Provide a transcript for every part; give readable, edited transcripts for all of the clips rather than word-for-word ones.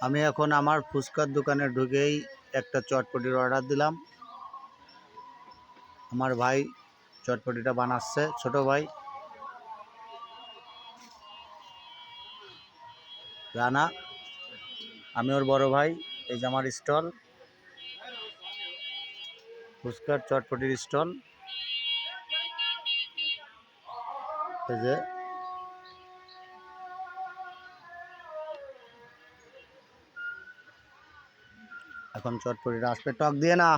আমি এখন আমার ফুচকার দোকানে ঢুকেই একটা চটপটির অর্ডার দিলাম। আমার ভাই চটপটিটা বানাচ্ছে, ছোট ভাই রানা, আমি ওর বড় ভাই। এই যে আমার স্টল, ফুচকার চটপটির স্টল। এই যে এখন চটপটিটা আসবে, টক দিয়ে না।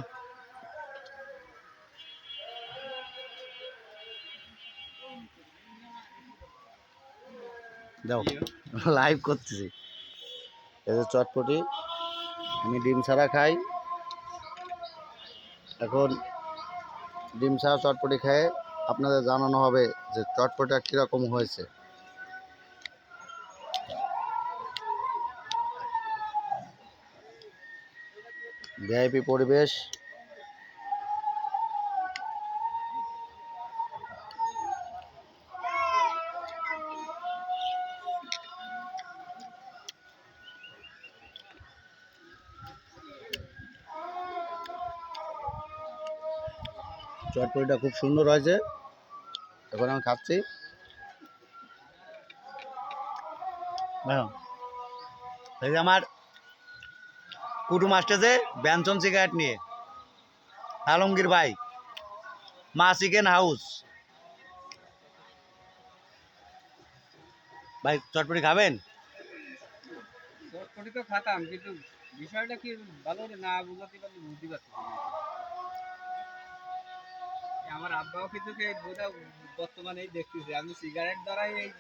দাও, লাইভ করতেছি। এই যে চটপটি, আমি ডিম ছাড়া খাই। এখন ডিম ছাড়া চটপটি খেয়ে আপনাদের জানানো হবে যে চটপটিটা কীরকম হয়েছে। ভিআইপি পরিবেশ। চটপটিটা খুব সুন্দর হয়েছে, এখন আমি খাচ্ছি। এই যে আমার কুটুম আসতেছে ব্যঞ্জন সিগারেট নিয়ে, আলমগীর ভাই, মা চিকেন হাউস। ভাই চটপটি খাবেন? চটপটি তো খাতাম, কিন্তু বিষয়টা কি ভালো করে না বুঝাতে পারলে বুঝতে পারছি না। আমার আব্বাও কিন্তু এই বোধহয় বর্তমানে দেখতেছে আমি সিগারেট দ্বারাই এই